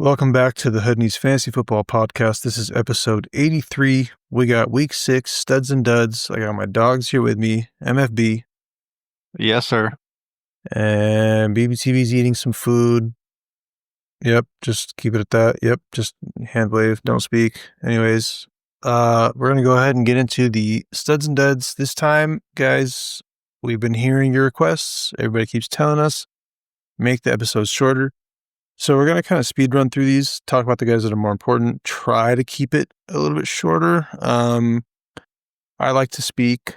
Welcome back to the Hood Needs Fantasy Football Podcast. This is episode 83. We got week 6, studs and duds. I got my dogs here with me, MFB. Yes, sir. And BBTV's eating some food. Yep, just keep it at that. Yep, just hand wave, don't speak. Anyways, we're going to go ahead and get into the studs and duds. This time, guys, we've been hearing your requests. Everybody keeps telling us, make the episodes shorter. So we're going to kind of speed run through these, talk about the guys that are more important, try to keep it a little bit shorter. I like to speak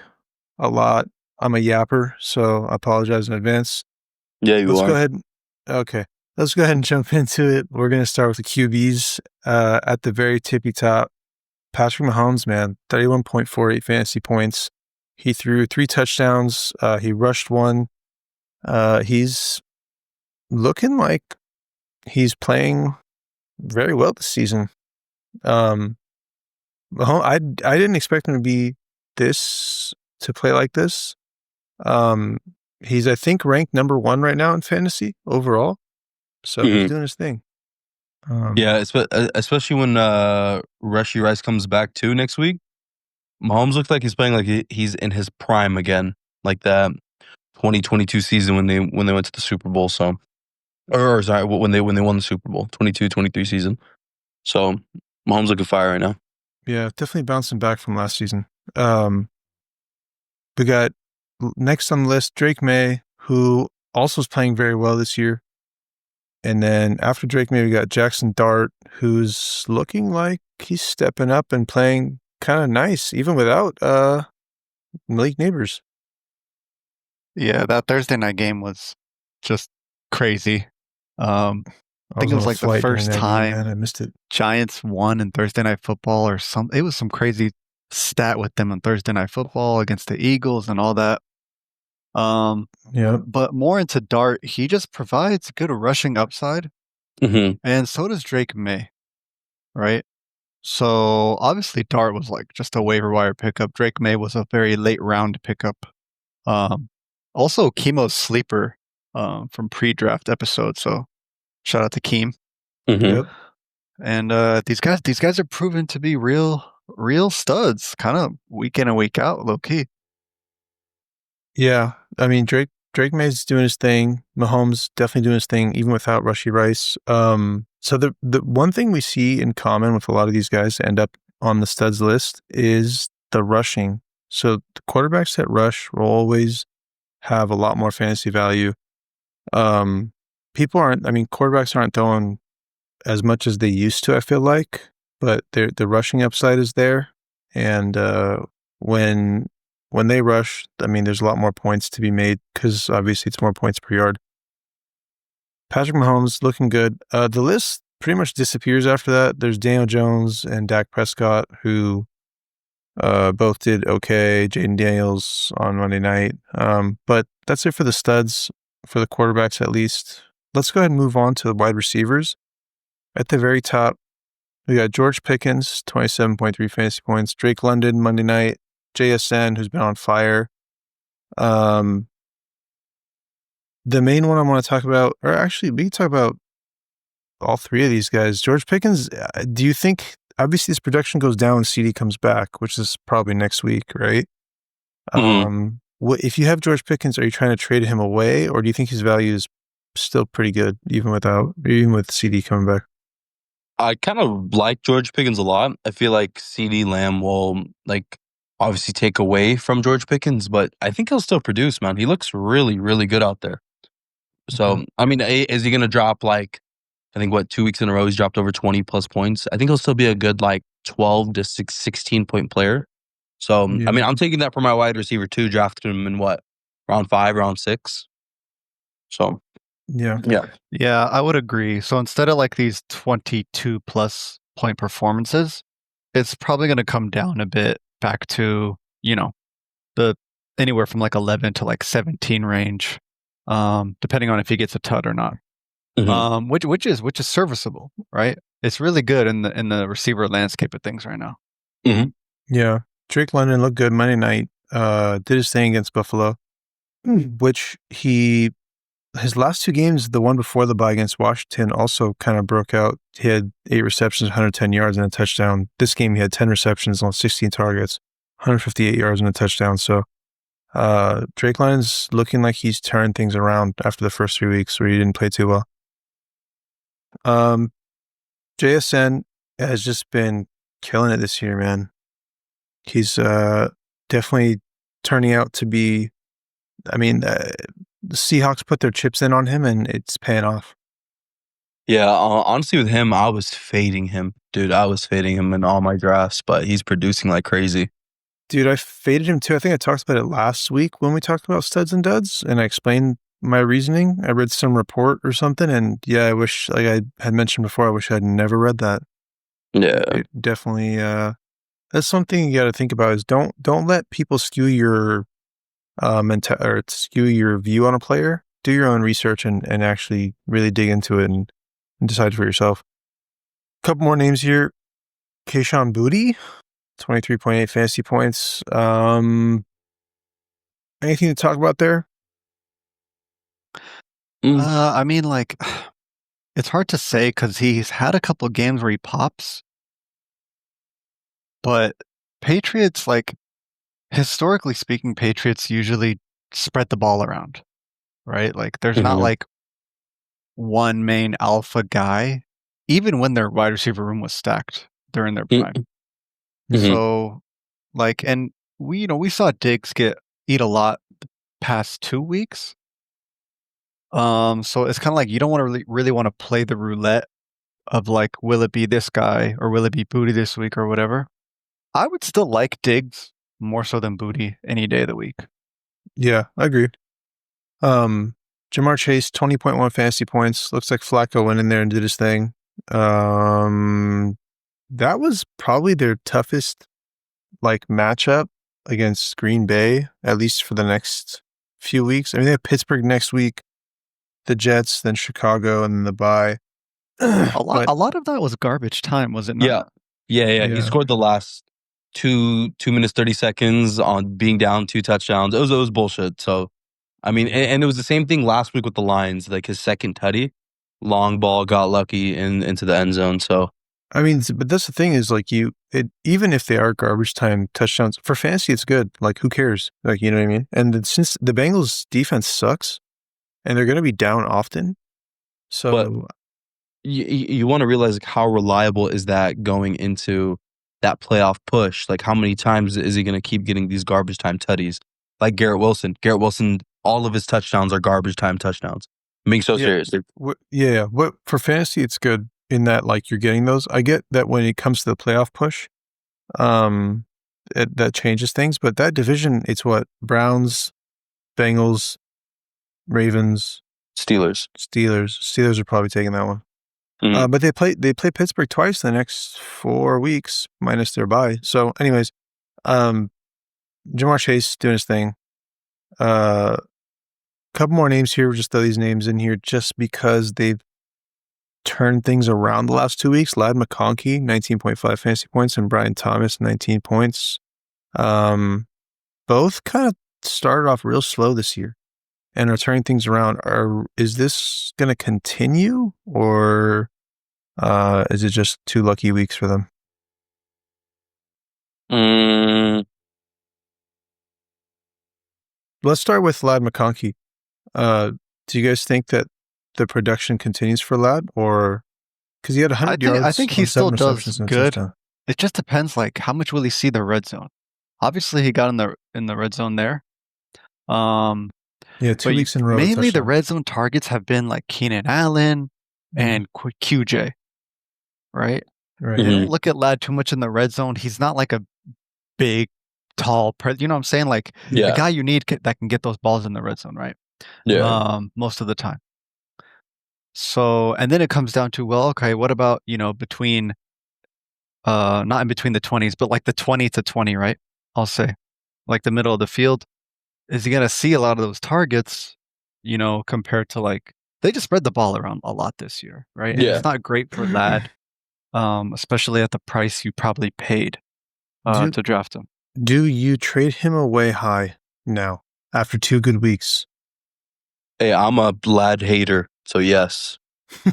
a lot. I'm a yapper, so I apologize in advance. Yeah, you Let's are. go ahead. Okay. Let's go ahead and jump into it. We're going to start with the QBs. At the very tippy top, Patrick Mahomes, man, 31.48 fantasy points. He threw 3 touchdowns. He rushed 1. He's looking like he's playing very well this season. I didn't expect him to play like this. He's, I think, ranked number 1 right now in fantasy overall. So he's doing his thing. Yeah, especially when Rashee Rice comes back too next week. Mahomes looks like he's playing like he's in his prime again, like that 2022 season when they went to the Super Bowl. So, or sorry, when they won the Super Bowl, 22-23 season. So Mahomes looking fire right now. Yeah, definitely bouncing back from last season. We got next on the list Drake May, who also is playing very well this year. And then after Drake May, we got Jackson Dart, who's looking like he's stepping up and playing kind of nice, even without Malik Neighbors. Yeah, that Thursday night game was just crazy. I think it was like the first time I missed it. Giants won in Thursday Night Football or something. It was some crazy stat with them on Thursday Night Football against the Eagles and all that. Yeah. But more into Dart, he just provides good rushing upside, and so does Drake May, right? So obviously Dart was like just a waiver wire pickup. Drake May was a very late round pickup. Also Chemo's sleeper from pre-draft episode. So shout out to Keem. Yep. And these guys are proven to be real studs, kind of week in and week out, low key. Yeah, I mean Drake May's doing his thing. Mahomes definitely doing his thing, even without Rashee Rice. So the one thing we see in common with a lot of these guys that end up on the studs list is the rushing. So the quarterbacks that rush will always have a lot more fantasy value. Quarterbacks aren't throwing as much as they used to, I feel like, but the rushing upside is there. And when they rush, I mean, there's a lot more points to be made because obviously it's more points per yard. Patrick Mahomes looking good. The list pretty much disappears after that. There's Daniel Jones and Dak Prescott, who both did okay. Jaden Daniels on Monday night. But that's it for the studs, for the quarterbacks at least. Let's go ahead and move on to the wide receivers. At the very top, we got George Pickens, 27.3 fantasy points. Drake London, Monday night. JSN, who's been on fire. The main one I want to talk about, or actually we can talk about all 3 of these guys. George Pickens, do you think, obviously this production goes down when CD comes back, which is probably next week, right? If you have George Pickens, are you trying to trade him away, or do you think his value is still pretty good, even with CD coming back? I kind of like George Pickens a lot. I feel like CD Lamb will obviously take away from George Pickens, but I think he'll still produce, man. He looks really, really good out there. So, I mean, is he going to drop 2 weeks in a row, he's dropped over 20 plus points. I think he'll still be a good 12 to 16 point player. So, I mean, I'm taking that for my wide receiver too, drafted him in round 5, round 6. So, yeah, I would agree. So instead of these 22 plus point performances, it's probably going to come down a bit back to, the anywhere from 11 to 17 range, depending on if he gets a tud or not. Which is serviceable, right? It's really good in the receiver landscape of things right now. Yeah, Drake London looked good Monday night. Did his thing against Buffalo, which he his last two games, the one before the bye against Washington, also kind of broke out. He had 8 receptions, 110 yards, and a touchdown. This game, he had 10 receptions on 16 targets, 158 yards, and a touchdown. So Drake London's looking like he's turned things around after the first 3 weeks where he didn't play too well. JSN has just been killing it this year, man. He's definitely turning out to be, I mean, the Seahawks put their chips in on him, and it's paying off. Yeah, honestly, with him, I was fading him. Dude, I was fading him in all my drafts, but he's producing like crazy. Dude, I faded him too. I think I talked about it last week when we talked about studs and duds, and I explained my reasoning. I read some report or something, and yeah, I wish, like I had mentioned before, I wish I'd never read that. Yeah. It definitely, that's something you got to think about is don't let people skew your or skew your view on a player. Do your own research and actually really dig into it and decide for yourself. A couple more names here. Kayshon Boutte, 23.8 fantasy points. Anything to talk about there? I mean, like, it's hard to say because he's had a couple of games where he pops. But Patriots, like, historically speaking, Patriots usually spread the ball around, right? Like, there's not like one main alpha guy, even when their wide receiver room was stacked during their prime. So, like, and we saw Diggs eat a lot the past 2 weeks. So it's kind of like you don't want to really want to play the roulette of like, will it be this guy or will it be Boutte this week or whatever. I would still like Diggs more so than Boutte any day of the week. Yeah, I agree. Ja'Marr Chase, 20.1 fantasy points. Looks like Flacco went in there and did his thing. That was probably their toughest like matchup against Green Bay, at least for the next few weeks. I mean, they have Pittsburgh next week, the Jets, then Chicago, and then the bye. A lot of that was garbage time, was it not? Yeah. He scored the last 2 minutes 30 seconds on being down 2 touchdowns. It was bullshit. So, I mean, and it was the same thing last week with the Lions. Like his second tutty, long ball, got lucky into the end zone. So, I mean, but that's the thing is like even if they are garbage time touchdowns for fantasy, it's good. Like who cares? Like, you know what I mean? And since the Bengals defense sucks and they're going to be down often. So but you want to realize like how reliable is that going into that playoff push? Like how many times is he going to keep getting these garbage time tutties? Like Garrett Wilson, all of his touchdowns are garbage time touchdowns. I'm being so serious. Yeah. What for fantasy, it's good in that like you're getting those. I get that when it comes to the playoff push, that changes things. But that division, it's what Browns, Bengals, Ravens, Steelers. Steelers are probably taking that one. But they play Pittsburgh twice the next 4 weeks minus their bye. So, anyways, Ja'Marr Chase doing his thing. Couple more names here. Just throw these names in here just because they've turned things around the last 2 weeks. Ladd McConkey, 19.5 fantasy points, and Brian Thomas, 19 points. Both kind of started off real slow this year and are turning things around. Is this going to continue, or is it just 2 lucky weeks for them? Let's start with Ladd McConkey. Do you guys think that the production continues for Ladd, or because he had 100 yards? I think he still does good. It just depends, like how much will he see the red zone? Obviously, he got in the red zone there. Yeah, 2 weeks in a row. Mainly, the red zone targets have been like Keenan Allen and QJ, right? Right. They don't look at Ladd too much in the red zone. He's not like a big, tall, you know what I'm saying? Like the guy you need that can get those balls in the red zone, right? Yeah. Most of the time. So, and then it comes down to, well, okay, what about, between, not in between the 20s, but like the 20 to 20, right? I'll say, like the middle of the field. Is he going to see a lot of those targets, compared to like, they just spread the ball around a lot this year, right? And it's not great for Ladd, especially at the price you probably paid to draft him. Do you trade him away high now after 2 good weeks? Hey, I'm a lad hater, so yes. I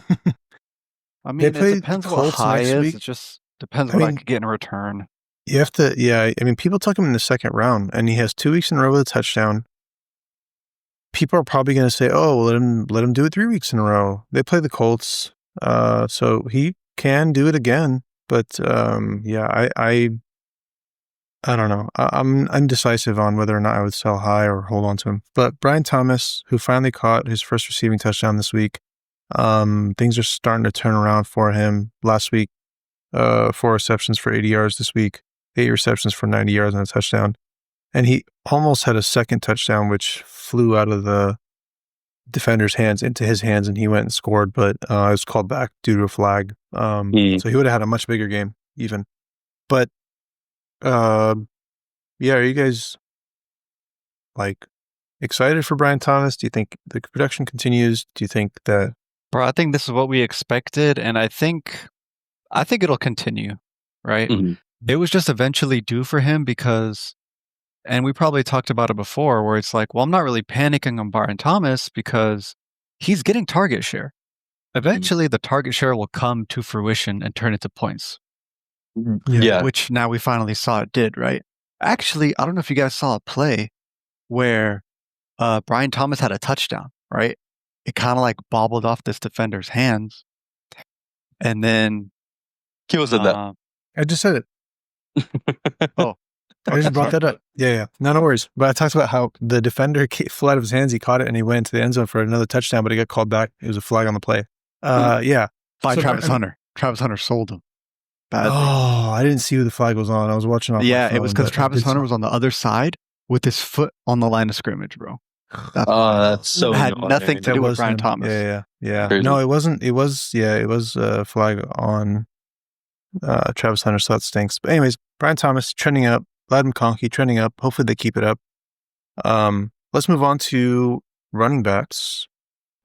They mean, play it the depends what Colts high next is. week. It just depends I what I mean, could get in return. you have to, yeah. I mean, people took him in the second round, and he has 2 weeks in a row with a touchdown. People are probably going to say, "Oh, let him do it 3 weeks in a row." They play the Colts, so he can do it again. But yeah, I don't know. I'm indecisive on whether or not I would sell high or hold on to him. But Brian Thomas, who finally caught his first receiving touchdown this week, things are starting to turn around for him. Last week, 4 receptions for 80 yards. This week, 8 receptions for 90 yards and a touchdown. And he almost had a second touchdown, which flew out of the defender's hands into his hands, and he went and scored, but it was called back due to a flag. So he would have had a much bigger game, even. But yeah, are you guys like excited for Brian Thomas? Do you think the production continues? Do you think that? Bro, I think this is what we expected, and I think it'll continue, right? Mhm. It was just eventually due for him because, and we probably talked about it before, where it's like, well, I'm not really panicking on Brian Thomas because he's getting target share. Eventually, the target share will come to fruition and turn into points. Yeah. Which now we finally saw it did, right? Actually, I don't know if you guys saw a play where Brian Thomas had a touchdown, right? It kind of like bobbled off this defender's hands. And then He was at that. I just said it. Oh, I just brought that up. Yeah. No worries. But I talked about how the defender flew out of his hands. He caught it and he went into the end zone for another touchdown, but he got called back. It was a flag on the play. Yeah. By So, Travis Hunter. Travis Hunter sold him. Badly. Oh, I didn't see who the flag was on. I was watching off my phone, it was because but I Travis did Hunter see- was on the other side with his foot on the line of scrimmage, bro. That's so It had annoying. nothing to That do with was Brian him. Thomas. Yeah. Crazy. No, it wasn't. It was a flag on Travis Hunter, so that stinks. But anyways, Brian Thomas trending up, Lad McConkey trending up. Hopefully they keep it up. Let's move on to running backs.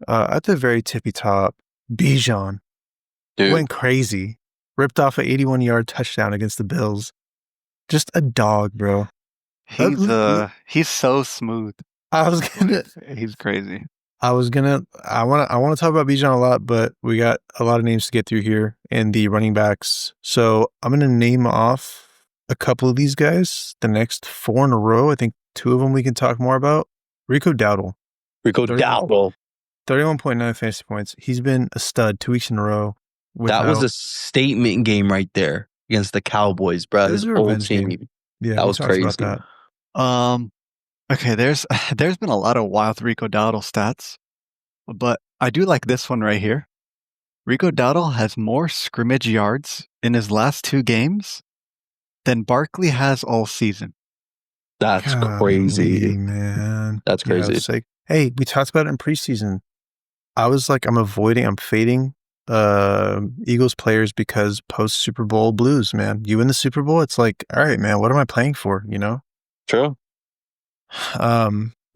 At the very tippy top, Bijan Dude. went crazy. Ripped off an 81-yard touchdown against the Bills. Just a dog, bro. He's so smooth. I was gonna He's crazy. I want to talk about Bijan a lot, but we got a lot of names to get through here and the running backs. So I'm going to name off a couple of these guys. The next 4 in a row, I think 2 of them we can talk more about. Rico Dowdle, 31.9 fantasy points. He's been a stud 2 weeks in a row. That was a statement game right there against the Cowboys, bro. It was His a old revenge team. game. Yeah, That we was talked crazy. about that. Okay, there's been a lot of wild Rico Dowdle stats, but I do like this one right here. Rico Dowdle has more scrimmage yards in his last 2 games than Barkley has all season. That's Golly, crazy. man. That's Yeah, crazy. it's like, hey, we talked about it in preseason. I was like, I'm fading Eagles players because post Super Bowl blues, man. You win the Super Bowl, it's like, all right, man, what am I playing for? You know? True.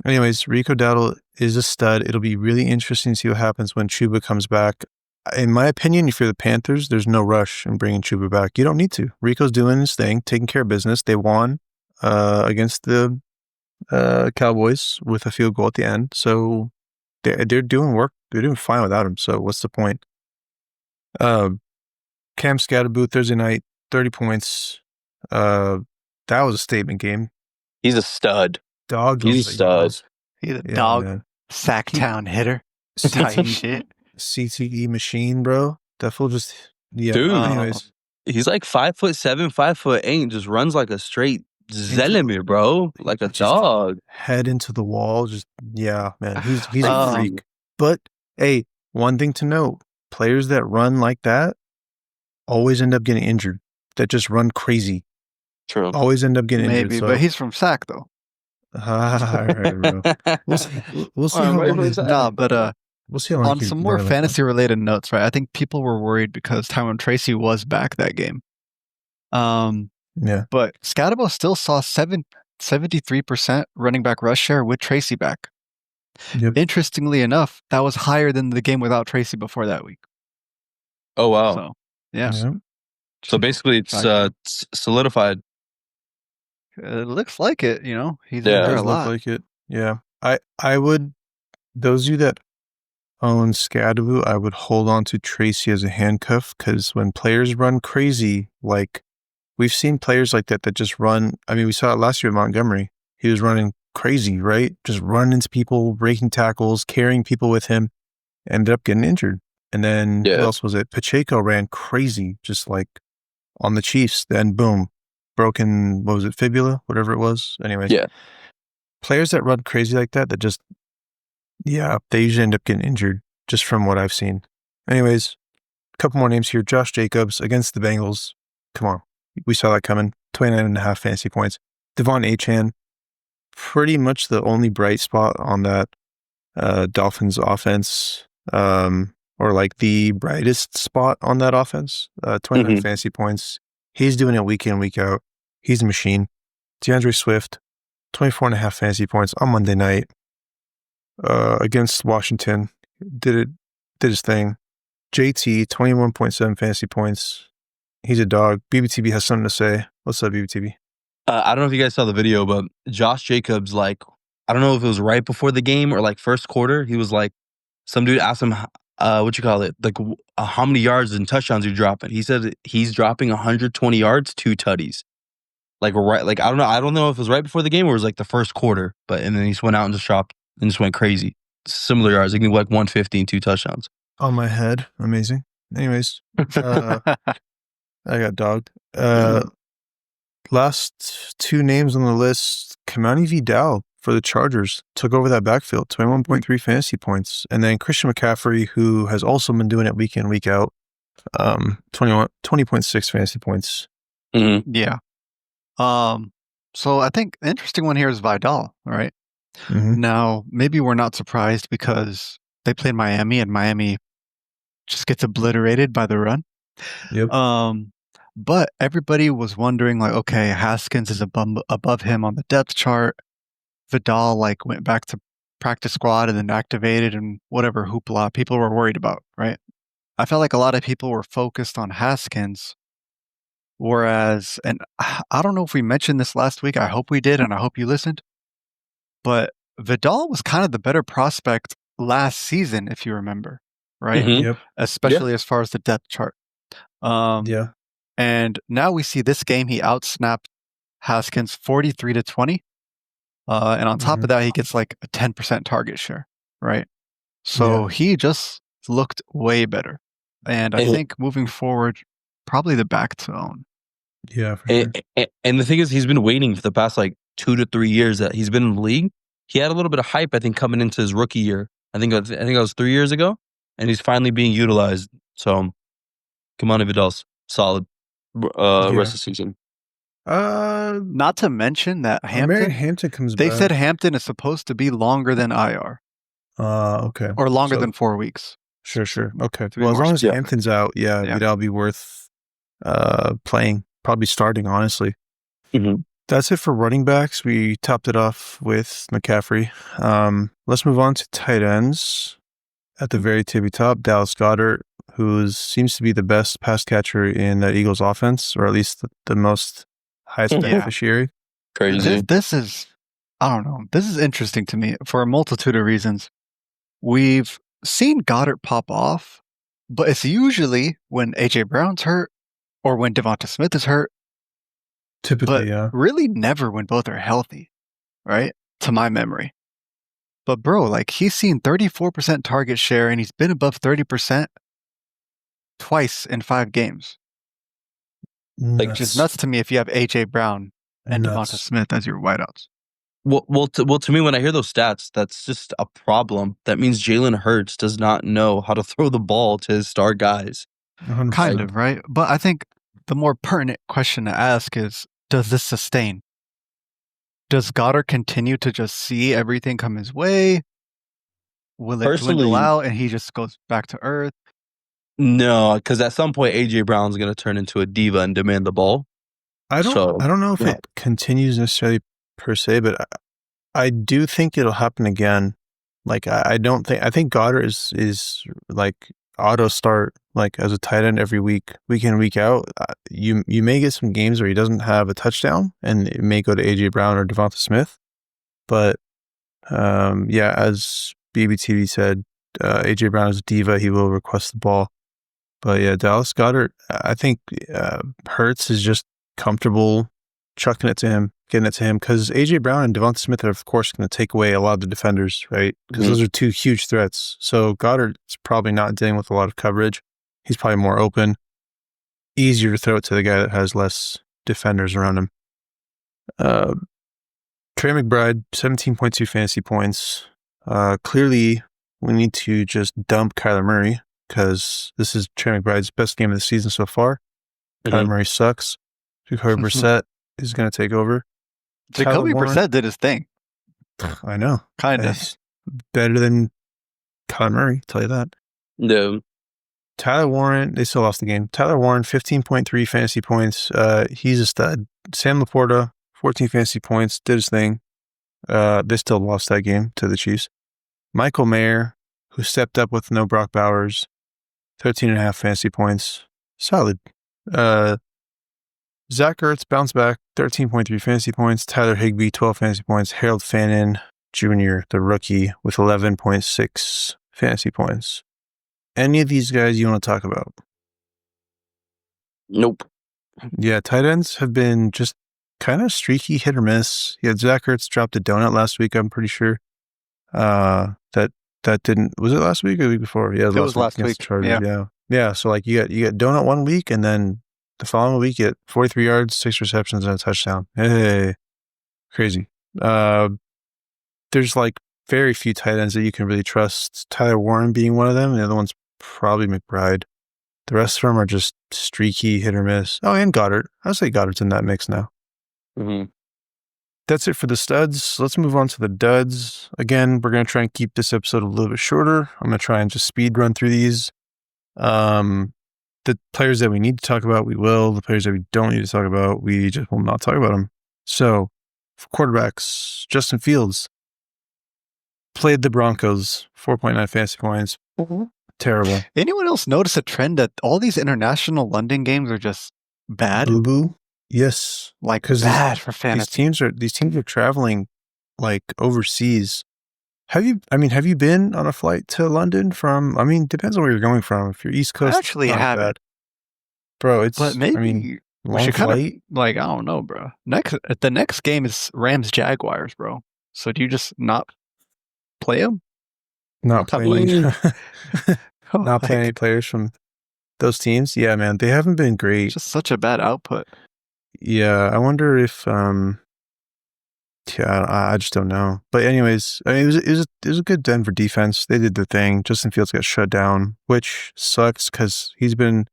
Anyways, Rico Dowdle is a stud. It'll be really interesting to see what happens when Chuba comes back. In my opinion, if you're the Panthers, there's no rush in bringing Chuba back. You don't need to. Rico's doing his thing, taking care of business. They won against the Cowboys with a field goal at the end. So they're doing work. They're doing fine without him. So what's the point? Cam Scatterboo Thursday night, 30 points. That was a statement game. He's a stud. Dog. He's a stud. He's a dog, man. Sacktown hitter type shit. CTE machine, bro. That fool just Dude. Anyways, He's like 5'7", 5'8", just runs like a straight Zelimir, bro. Like a Just dog. head into the wall. Just man. He's a Um, freak. But hey, one thing to note: players that run like that always end up getting injured. That just run crazy True. always end up getting Maybe, injured. but he's from Sac though. All right, bro. We'll see. We'll see how long he's Nah, but We'll see how long on he some can more run like that. fantasy related notes, right? I think people were worried because Tyrone Tracy was back that game. Yeah. But Scatterbo still saw 73% running back rush share with Tracy back. Yep. Interestingly enough, that was higher than the game without Tracy before that week. Oh, wow. So, yeah. Yep. So basically, it's solidified. It looks like it, you know. He's Yeah. in there a Does look lot. like it. Yeah. I would those of you that own Scadaboo, I would hold on to Tracy as a handcuff, because when players run crazy, like we've seen players like that just run. I mean, we saw it last year at Montgomery. He was running crazy, right? Just running into people, breaking tackles, carrying people with him, ended up getting injured. And then who else was it? Pacheco ran crazy, just like on the Chiefs. Then boom, broken, what was it, fibula, whatever it was. Anyways, players that run crazy like that just, they usually end up getting injured, just from what I've seen. Anyways, a couple more names here. Josh Jacobs against the Bengals. Come on. We saw that coming. 29.5 fantasy points. Devon Achane, pretty much the only bright spot on that Dolphins offense, or like the brightest spot on that offense. 29 fantasy points. He's doing it week in, week out. He's a machine. DeAndre Swift, 24.5 fantasy points on Monday night against Washington. Did his thing. JT, 21.7 fantasy points. He's a dog. BBTB has something to say. What's up, BBTB? I don't know if you guys saw the video, but Josh Jacobs, like, I don't know if it was right before the game or like first quarter. He was like, some dude asked him, like how many yards and touchdowns you dropping? He said he's dropping 120 yards, 2 tutties. Like, right, like, I don't know if it was right before the game or it was like the first quarter, and then he just went out and just dropped and just went crazy. Similar yards, like 150 and 2 touchdowns. On my head. Amazing. Anyways, I got dogged. Last 2 names on the list, Kamani Vidal for the Chargers took over that backfield, 21.3 fantasy points. And then Christian McCaffrey, who has also been doing it week in, week out, 20.6 fantasy points. Mm-hmm. Yeah. So I think the interesting one here is Vidal, right? Mm-hmm. Now, maybe we're not surprised because they played Miami and Miami just gets obliterated by the run. Yep. But everybody was wondering, like, okay, Haskins is above him on the depth chart. Vidal, like, went back to practice squad and then activated and whatever hoopla people were worried about, right? I felt like a lot of people were focused on Haskins. Whereas, and I don't know if we mentioned this last week. I hope we did, and I hope you listened. But Vidal was kind of the better prospect last season, if you remember, right? Mm-hmm. Yep. Especially as far as the depth chart. And now we see this game, he outsnapped Haskins 43-20. And on top of that, he gets like a 10% target share, right? So he just looked way better. And I think moving forward, probably the back to own. Yeah, for sure. And the thing is, he's been waiting for the past like 2 to 3 years that he's been in the league. He had a little bit of hype, I think, coming into his rookie year. I think that was 3 years ago, and he's finally being utilized. So, Kamani Vidal's solid rest of the season. Not to mention that Hampton comes they back. said Hampton is supposed to be longer than IR. Okay. Or longer than 4 weeks. Sure. Okay. Well, as long as Hampton's out, Vidal be worth playing, probably starting, honestly. Mm-hmm. That's it for running backs. We topped it off with McCaffrey. Let's move on to tight ends. At the very tippy top, Dallas Goedert, who seems to be the best pass catcher in that Eagles offense, or at least the most highest beneficiary. Crazy. This is, I don't know, this is interesting to me for a multitude of reasons. We've seen Goedert pop off, but it's usually when A.J. Brown's hurt or when Devonta Smith is hurt. Typically, but really never when both are healthy, right? To my memory. But bro, like he's seen 34% target share and he's been above 30% twice in 5 games. Like just nuts to me if you have A.J. Brown and Devonta Smith as your wideouts. Well, to me, when I hear those stats, that's just a problem. That means Jalen Hurts does not know how to throw the ball to his star guys. 100%. Kind of, right? But I think the more pertinent question to ask is, does this sustain? Does Goddard continue to just see everything come his way? Will it dwindle out and he just goes back to earth? No, because at some point, A.J. Brown's going to turn into a diva and demand the ball. I don't know if it continues necessarily per se, but I do think it'll happen again. Like I think Goddard is like auto start like as a tight end every week in, week out. You may get some games where he doesn't have a touchdown and it may go to A.J. Brown or Devonta Smith, but as BBTV said, AJ Brown is a diva. He will request the ball. But yeah, Dallas Goedert, I think Hurts is just comfortable chucking it to him, getting it to him, because AJ Brown and Devonta Smith are, of course, going to take away a lot of the defenders, right? Because those are two huge threats. So Goddard's probably not dealing with a lot of coverage. He's probably more open. Easier to throw it to the guy that has less defenders around him. Trey McBride, 17.2 fantasy points. Clearly, we need to just dump Kyler Murray, because this is Trey McBride's best game of the season so far. Kyler Murray sucks. Jacoby Brissett is going to take over. Jacoby Brissett did his thing. I know. Kind of. It's better than Kyler Murray, tell you that. No. Tyler Warren, they still lost the game. Tyler Warren, 15.3 fantasy points. He's a stud. Sam Laporta, 14 fantasy points, did his thing. They still lost that game to the Chiefs. Michael Mayer, who stepped up with no Brock Bowers, 13.5 fantasy points. Solid. Zach Ertz bounced back, 13.3 fantasy points. Tyler Higbee, 12 fantasy points. Harold Fannin Jr., the rookie, with 11.6 fantasy points. Any of these guys you want to talk about? Nope. Yeah, tight ends have been just kind of streaky, hit or miss. Yeah, Zach Ertz dropped a donut last week, I'm pretty sure. That didn't, was it last week or the week before? Yeah, it was last week. Yeah. So like you got donut 1 week, and then the following week you get 43 yards, 6 receptions, and a touchdown. Hey, crazy. There's like very few tight ends that you can really trust. Tyler Warren being one of them. The other one's probably McBride. The rest of them are just streaky, hit or miss. Oh, and Goddard. I'd say Goddard's in that mix now. That's it for the studs. Let's move on to the duds. Again, we're going to try and keep this episode a little bit shorter. I'm going to try and just speed run through these. The players that we need to talk about, we will. The players that we don't need to talk about, we just will not talk about them. So, for quarterbacks, Justin Fields played the Broncos, 4.9 fantasy points. Terrible. Anyone else notice a trend that all these international London games are just bad? Boo-boo? Yes. Like, bad for fantasy. These teams are traveling like overseas. Have you been on a flight to London from, depends on where you're going from. If you're East Coast, I actually haven't. Bro, it's, but maybe we should kind of, like, I don't know, bro. The next game is Rams Jaguars, bro. So do you just not play them? Not playing any players from those teams. Yeah, man, they haven't been great. It's just such a bad output. Yeah, I wonder if I just don't know. But anyways, it was a good Denver defense. They did their thing. Justin Fields got shut down, which sucks because he's been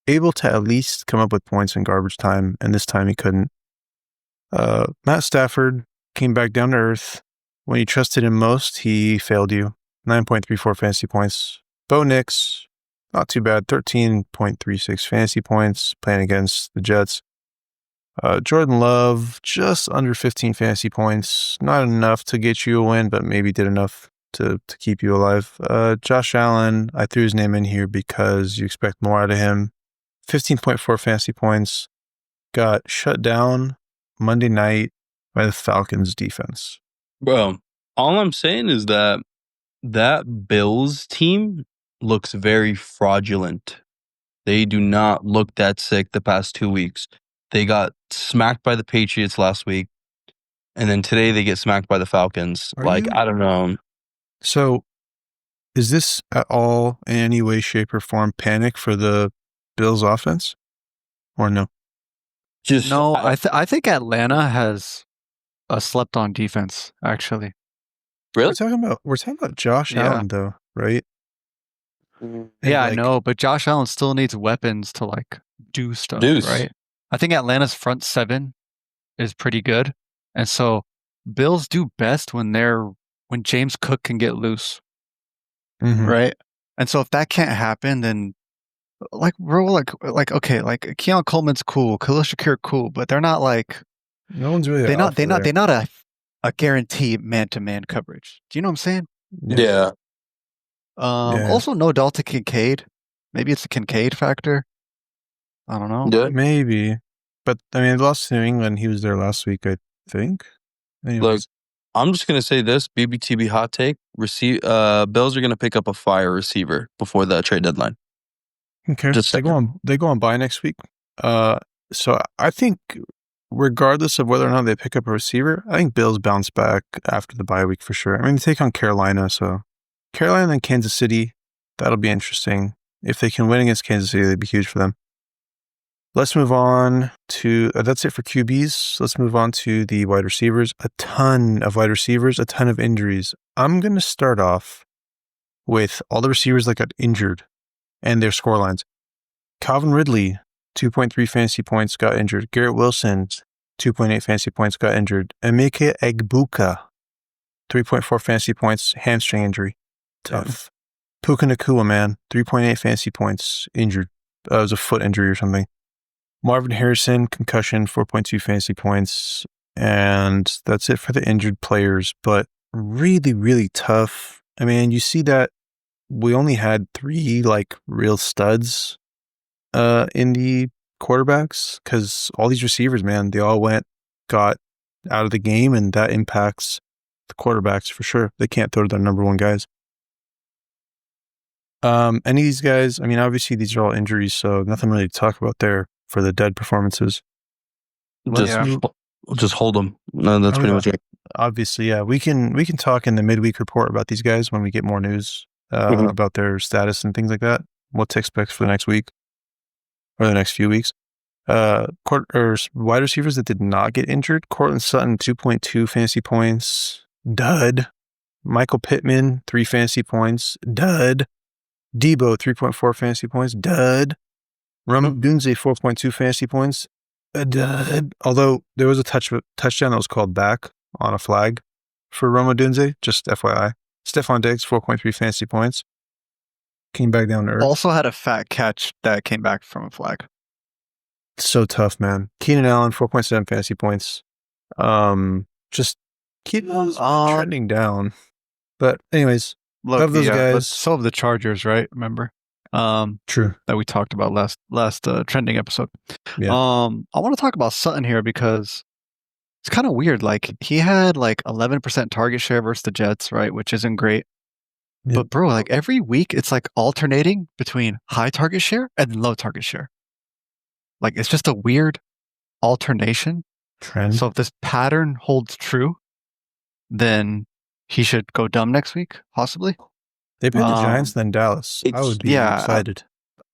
able to at least come up with points in garbage time, and this time he couldn't. Matt Stafford came back down to earth. When you trusted him most, he failed you. 9.34 fantasy points. Bo Nix, not too bad. 13.36 fantasy points playing against the Jets. Jordan Love, just under 15 fantasy points. Not enough to get you a win, but maybe did enough to keep you alive. Josh Allen, I threw his name in here because you expect more out of him. 15.4 fantasy points. Got shut down Monday night by the Falcons defense. Bro, all I'm saying is that Bills team looks very fraudulent. They do not look that sick the past 2 weeks. They got smacked by the Patriots last week, and then today they get smacked by the Falcons. I don't know. So, is this at all in any way, shape, or form panic for the Bills offense, or no? No, I think Atlanta has a slept-on defense. Actually, really? We're talking about Josh Allen, though, right? Yeah, I know, but Josh Allen still needs weapons to like do stuff, right? I think Atlanta's front seven is pretty good. And so Bills do best when James Cook can get loose. Right? And so if that can't happen, then okay, Keon Coleman's cool, Khalil Shakir cool, but they're not like, no one's really, they're not a guaranteed man-to-man coverage. Do you know what I'm saying? Yeah. Also no Dalton Kincaid. Maybe it's a Kincaid factor. I don't know. Yeah. Maybe. But, they lost to New England. He was there last week, I think. Anyways. I'm just gonna say this: BBTB hot take. Bills are gonna pick up a fire receiver before the trade deadline. Okay. Just They go on bye next week. So I think regardless of whether or not they pick up a receiver, I think Bills bounce back after the bye week for sure. I mean, they take on Carolina, so Carolina and Kansas City, that'll be interesting. If they can win against Kansas City, that'd be huge for them. Let's move on to, that's it for QBs. Let's move on to the wide receivers. A ton of wide receivers, a ton of injuries. I'm going to start off with all the receivers that got injured and their score lines. Calvin Ridley, 2.3 fantasy points, got injured. Garrett Wilson, 2.8 fantasy points, got injured. Emeka Egbuka, 3.4 fantasy points, hamstring injury. Tough. Puka Nacua, man, 3.8 fantasy points, injured. It was a foot injury or something. Marvin Harrison, concussion, 4.2 fantasy points. And that's it for the injured players. But really, really tough. I mean, you see that we only had 3 real studs in the quarterbacks, because all these receivers, man, they all got out of the game, and that impacts the quarterbacks for sure. They can't throw to their number 1 guys. Any of these guys, I mean, obviously these are all injuries, so nothing really to talk about there for the dead performances. Just hold them. No, that's pretty much it. Obviously, yeah. We can talk in the midweek report about these guys when we get more news about their status and things like that. What to expect for the next week or the next few weeks. Wide receivers that did not get injured. Cortland Sutton, 2.2 fantasy points. Dud. Michael Pittman, 3 fantasy points. Dud. Debo, 3.4 fantasy points. Dud. Rome Odunze, 4.2 fantasy points. Dud. Although there was a touchdown that was called back on a flag for Rome Odunze, just FYI. Stephon Diggs, 4.3 fantasy points. Came back down to earth. Also had a fat catch that came back from a flag. So tough, man. Keenan Allen, 4.7 fantasy points. Just keep trending down. But anyways, look, love those guys. So have the Chargers, right? Remember? True. That we talked about last trending episode. Yeah. I want to talk about Sutton here because it's kind of weird. Like, he had 11% target share versus the Jets, right? Which isn't great. Yeah. But bro, every week it's alternating between high target share and low target share. It's just a weird alternation. Trend. So if this pattern holds true, then he should go dumb next week, possibly. They play the Giants, then Dallas. I would be excited.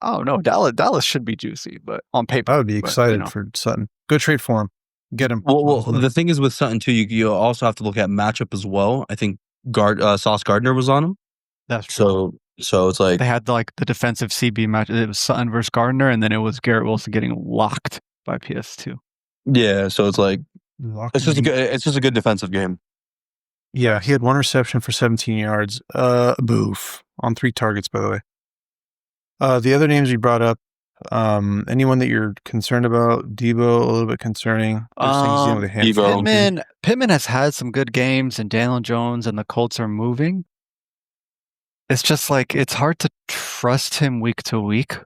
Oh no, Dallas should be juicy, but on paper, I would be excited for Sutton. Go trade for him. Get him. Well, the thing is with Sutton too, you also have to look at matchup as well. I think Sauce Gardner was on him. That's true. So it's they had the defensive CB match. It was Sutton versus Gardner, and then it was Garrett Wilson getting locked by PS2. Yeah, so it's it's just a good defensive game. Yeah, he had 1 reception for 17 yards. Boof. On 3 targets, by the way. The other names you brought up, anyone that you're concerned about? Debo, a little bit concerning. Pittman has had some good games, and Daniel Jones and the Colts are moving. It's just it's hard to trust him week to week.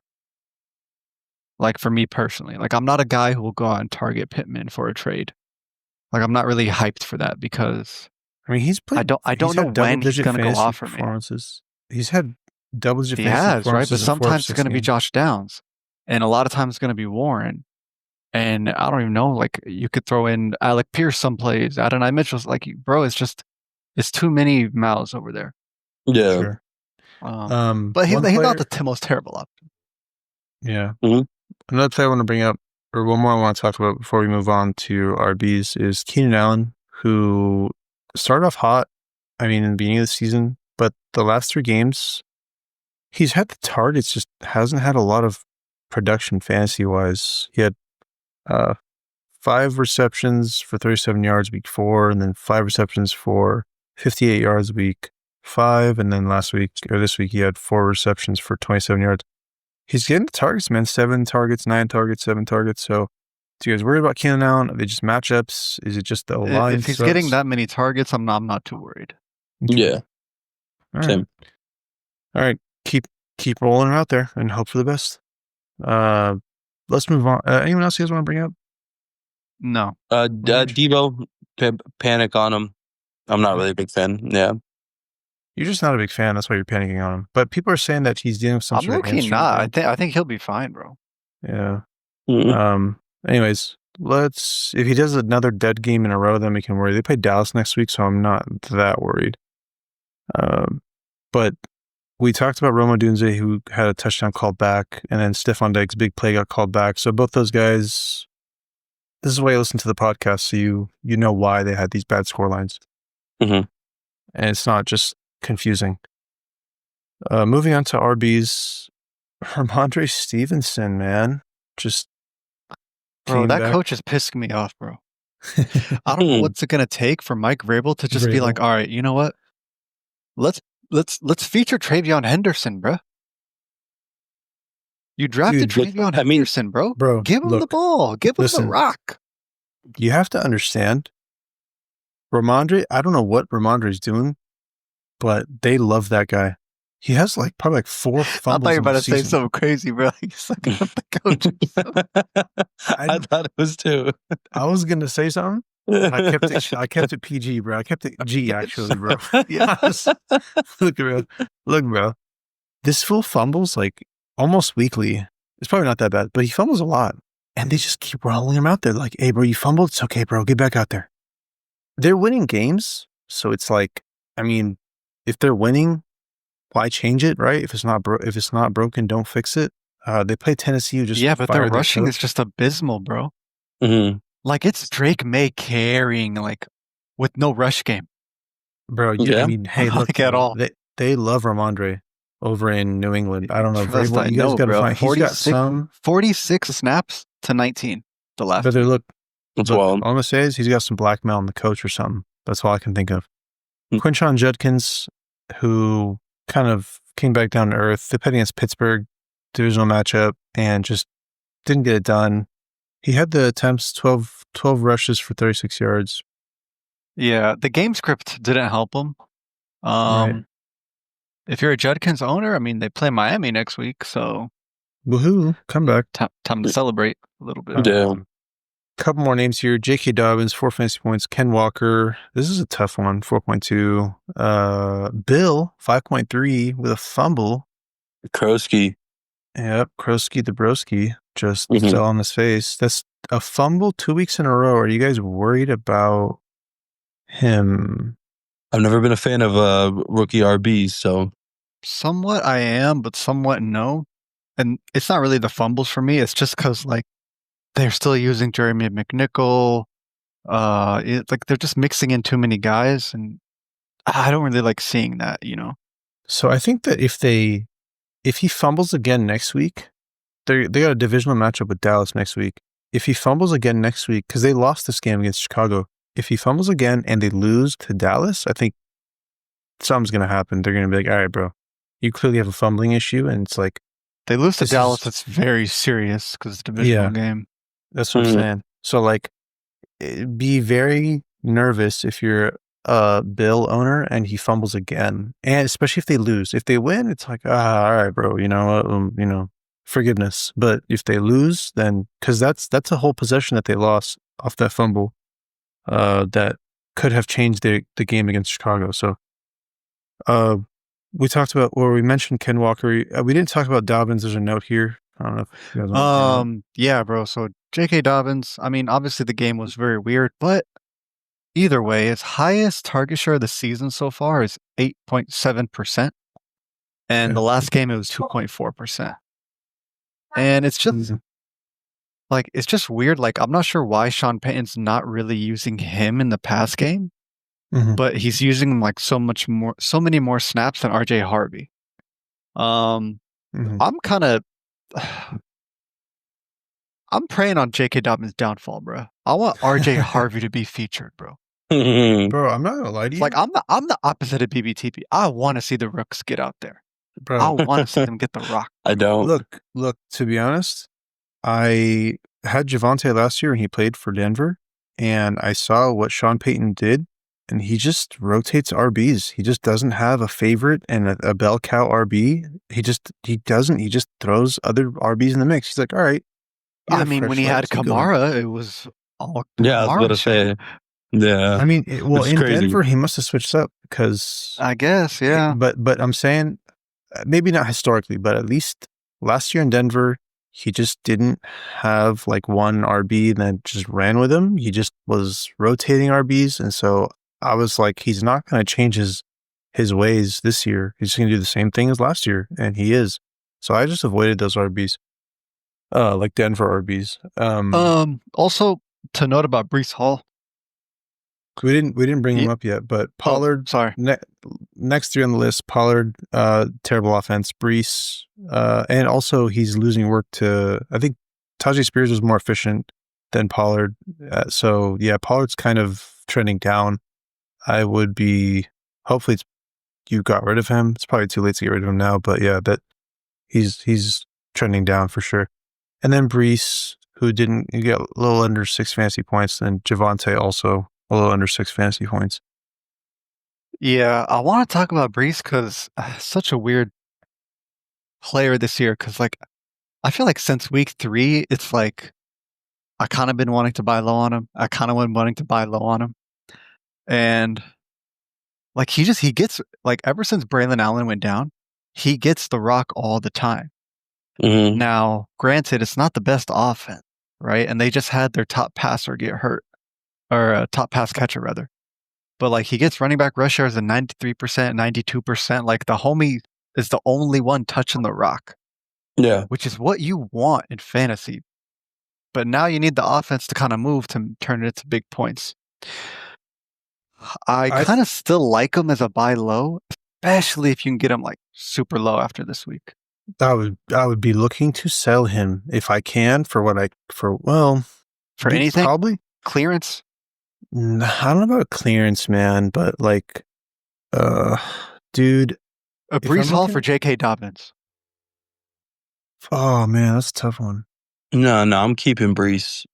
For me personally, I'm not a guy who will go out and target Pittman for a trade. I'm not really hyped for that because he's played. I don't know when he's going to go off for me. He's had double-digit. He has, right? But sometimes it's going to be Josh Downs, and a lot of times it's going to be Warren. And I don't even know. You could throw in Alec Pierce some plays. Adonai Mitchell's bro. It's too many mouths over there. Yeah. Sure. But he's not the most terrible option. Yeah. Mm-hmm. Another player I want to bring up, or one more I want to talk about before we move on to RBs, is Keenan Allen, who started off hot. In the beginning of the season, but the last 3 games, he's had the targets, just hasn't had a lot of production fantasy wise. He had 5 receptions for 37 yards week 4, and then 5 receptions for 58 yards week 5, and then this week he had 4 receptions for 27 yards. He's getting the targets, man. 7 targets, 9 targets, 7 targets. So, do you guys worried about Keenan Allen? Are they just matchups? Is it just the line? If he's getting that many targets, I'm not too worried. Yeah. All right. Same. All right. Keep rolling her out there and hope for the best. Let's move on. Anyone else you guys want to bring up? No. Debo, panic on him. I'm not really a big fan. Yeah. You're just not a big fan. That's why you're panicking on him. But people are saying that he's dealing with some I'm sort of low-key hamstring not. thing. I think he'll be fine, bro. Yeah. Mm. Anyways, if he does another dead game in a row, then we can worry. They play Dallas next week, so I'm not that worried. But we talked about Roma Dunze, who had a touchdown called back, and then Stefan Diggs' big play got called back. So both those guys, this is why you listen to the podcast, so you know why they had these bad scorelines. Mhm. And it's not just confusing. Moving on to RBs, Ramondre Stevenson, man, just Bro, came that back. coach is pissing me off, bro. I don't know what's it gonna take for Mike Vrabel to just be like, all right, you know what? Let's feature Travion Henderson, bro. You drafted Dude, Travion Henderson, bro. Bro, Give him the look, ball. Give him listen. the rock. You have to understand, Ramondre, I don't know what Ramondre's doing, but they love that guy. He has probably 4 I fumbles. thought you were about to say season. something crazy, bro. He's like the coach. I thought it was too. I was gonna say something. I kept it PG, bro. I kept it G, actually, bro. Yeah. Look, bro. This fool fumbles almost weekly. It's probably not that bad, but he fumbles a lot, and they just keep rolling him out there. Like, hey, bro, you fumbled. It's okay, bro. Get back out there. They're winning games, so it's if they're winning, why change it, right? If it's not broken, don't fix it. They play Tennessee, who just but their fired rushing coach. is just abysmal, bro. Mm-hmm. Like it's Drake May carrying with no rush game, bro. Yeah. I mean, hey, look, at all. They love Ramondre over in New England. I don't know. Trust I you guys know, got to bro. find. He's got some 46 snaps to 19. The last. But look, That's all wild. I'm gonna say is he's got some blackmail on the coach or something. That's all I can think of. Hmm. Quinshon Judkins, who kind of came back down to earth. They played against Pittsburgh, divisional matchup, and just didn't get it done. He had the attempts, 12 rushes for 36 yards. Yeah, the game script didn't help him. Right. If you're a Judkins owner, I mean, they play Miami next week, so Woohoo! Come back. Time to celebrate a little bit. Yeah. Couple more names here. J.K. Dobbins, 4 fantasy points. Ken Walker, this is a tough one, 4.2. Bill, 5.3 with a fumble. Krosky. Yep, Krosky the broski just fell on his face. That's a fumble 2 weeks in a row. Are you guys worried about him? I've never been a fan of rookie RBs, so somewhat I am, but somewhat no. And it's not really the fumbles for me. It's just because they're still using Jeremy McNichol. They're just mixing in too many guys, and I don't really like seeing that. So I think that if he fumbles again next week, they got a divisional matchup with Dallas next week. If he fumbles again next week, because they lost this game against Chicago, if he fumbles again and they lose to Dallas, I think something's going to happen. They're going to be like, all right, bro, you clearly have a fumbling issue. And it's like, they lose to Dallas. It's very serious because it's a divisional game. That's what I'm saying. So be very nervous if you're a Bill owner and he fumbles again, and especially if they lose. If they win, it's like, all right, bro, forgiveness. But if they lose, then because that's a whole possession that they lost off that fumble, that could have changed the game against Chicago. So, we mentioned Ken Walker. We didn't talk about Dobbins. There's a note here. I don't know if you guys want to yeah, bro. So J.K. Dobbins, I mean, obviously the game was very weird, but either way, his highest target share of the season so far is 8.7%. And the last game, it was 2.4%. And it's just it's just weird. I'm not sure why Sean Payton's not really using him in the pass game, but he's using him so many more snaps than RJ Harvey. I'm praying on J.K. Dobbins' downfall, bro. I want RJ Harvey to be featured, bro. Bro, I'm not gonna lie to you. I'm the opposite of BBTP. I want to see the Rooks get out there, bro. I want to see them get the rock. I don't. Look. To be honest, I had Javonte last year and he played for Denver, and I saw what Sean Payton did, and he just rotates RBs. He just doesn't have a favorite and a bell cow RB. He just throws other RBs in the mix. He's like, all right. I mean, when he had Kamara, it was all Kamara. Yeah, I was going to say. Yeah. I mean, It's in crazy. Denver, he must have switched up because. I guess, yeah. But I'm saying, maybe not historically, but at least last year in Denver, he just didn't have like one RB and then just ran with him. He just was rotating RBs, and so I was like, he's not going to change his ways this year. He's going to do the same thing as last year, and he is. So I just avoided those RBs, like Denver RBs. Also to note about Brees Hall. We didn't bring him up yet, but Pollard. Sorry. Next three on the list: Pollard, terrible offense. Brees, and also he's losing work to. I think Tajay Spears was more efficient than Pollard. So yeah, Pollard's kind of trending down. I would be. Hopefully, you got rid of him. It's probably too late to get rid of him now, but yeah, that he's trending down for sure. And then Brees, who didn't get a little under 6 fantasy points, and Javonte also a little under 6 fantasy points. Yeah, I want to talk about Brees because such a weird player this year. Because like, I feel like since week 3, it's like I kind of been wanting to buy low on him. I kind of been wanting to buy low on him, and like he gets like ever since Braylon Allen went down, he gets the rock all the time. Mhm. Now, granted, it's not the best offense, right? And they just had their top passer get hurt, or a top pass catcher rather. But like he gets running back rush yards at 93%, 92%. Like the homie is the only one touching the rock, Yeah. which is what you want in fantasy. But now you need the offense to kind of move to turn it into big points. I kind of still like him as a buy low, especially if you can get him like super low after this week. I would be looking to sell him if I can for anything, probably clearance. I don't know about clearance, man, but like, dude, A Brees Hall for J.K. Dobbins. Oh man, that's a tough one. No, I'm keeping Brees.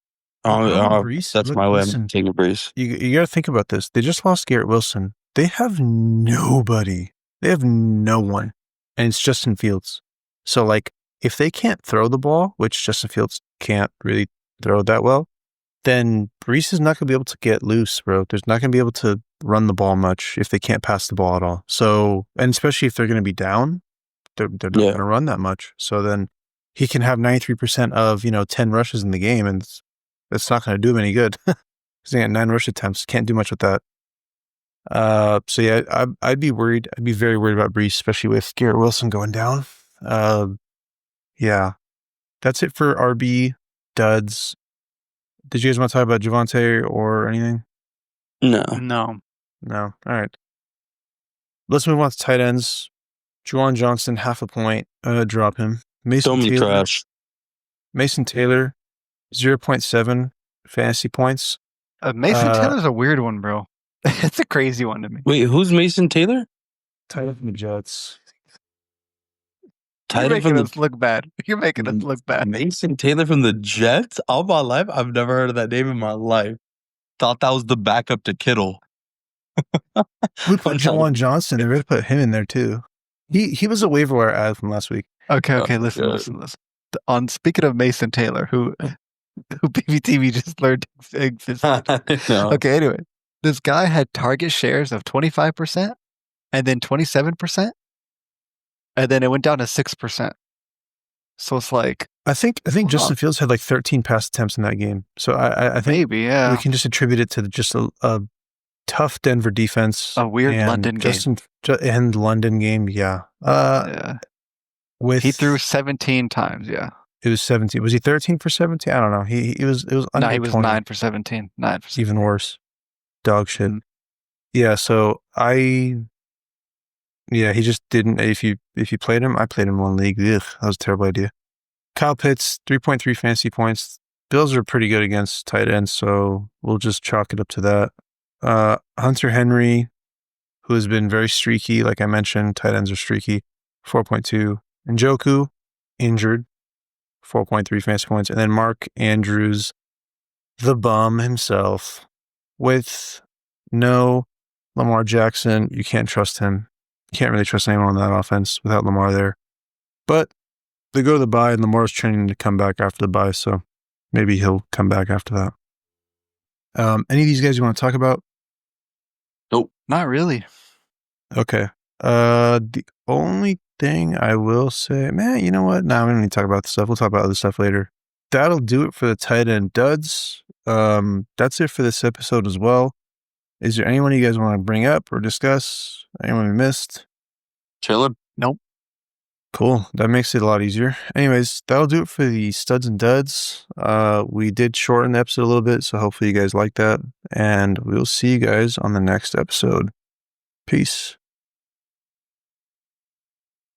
Brees? That's my way. I'm taking Brees. You got to think about this. They just lost Garrett Wilson. They have nobody. They have no one, and it's Justin Fields. So like, if they can't throw the ball, which Justin Fields can't really throw that well, then Brees is not going to be able to get loose, bro. There's not going to be able to run the ball much if they can't pass the ball at all. So, and especially if they're going to be down, they're not going to run that much. So then he can have 93% of, 10 rushes in the game, and it's not going to do him any good. Because he got 9 rush attempts. Can't do much with that. So yeah, I'd be worried. I'd be very worried about Brees, especially with Garrett Wilson going down. Yeah. That's it for RB duds. Did you guys want to talk about Javonte or anything? No. All right. Let's move on to tight ends. Juwan Johnson, 0.5 point. Drop him. Mason Taylor, 0.7 fantasy points. Mason Taylor's a weird one, bro. It's a crazy one to me. Wait, who's Mason Taylor? Tight end from the Jets. You're making us look bad. You're making us look bad. Mason Taylor from the Jets? All my life, I've never heard of that name in my life. Thought that was the backup to Kittle. We put Juwan Johnson. They really put him in there too. He was a waiver wire ad from last week. Okay. Listen. On speaking of Mason Taylor, who BBTV just learned existed. No. Okay, anyway, this guy had target shares of 25%, and then 27%, and then it went down to 6%. So it's like I think Justin Fields had like 13 pass attempts in that game. So I think maybe we can just attribute it to just a tough Denver defense, a weird London game, and London game. Yeah. He threw 17 times. Yeah. It was 17. Was he 13 for 17? I don't know. It was under he was 20. 9 for 17. 9 for 17. Even worse. Dog shit. Mm-hmm. Yeah, so he just didn't. If you played him, I played him in one league. Ugh, that was a terrible idea. Kyle Pitts, 3.3 fantasy points. Bills are pretty good against tight ends, so we'll just chalk it up to that. Hunter Henry, who has been very streaky, like I mentioned, tight ends are streaky, 4.2. Njoku, injured, 4.3 fantasy points. And then Mark Andrews, the bum himself, with no Lamar Jackson. You can't trust him. You can't really trust anyone on that offense without Lamar there. But they go to the bye, and Lamar's training to come back after the bye, so maybe he'll come back after that. Any of these guys you want to talk about? Nope. Not really. Okay. The only thing I will say, man, you know what? Nah, we don't need to talk about this stuff. We'll talk about other stuff later. That'll do it for the tight end duds. That's it for this episode as well. Is there anyone you guys want to bring up or discuss? Anyone we missed? Chilling. Nope. Cool. That makes it a lot easier. Anyways, that'll do it for the studs and duds. We did shorten the episode a little bit, so hopefully you guys like that. And we'll see you guys on the next episode. Peace.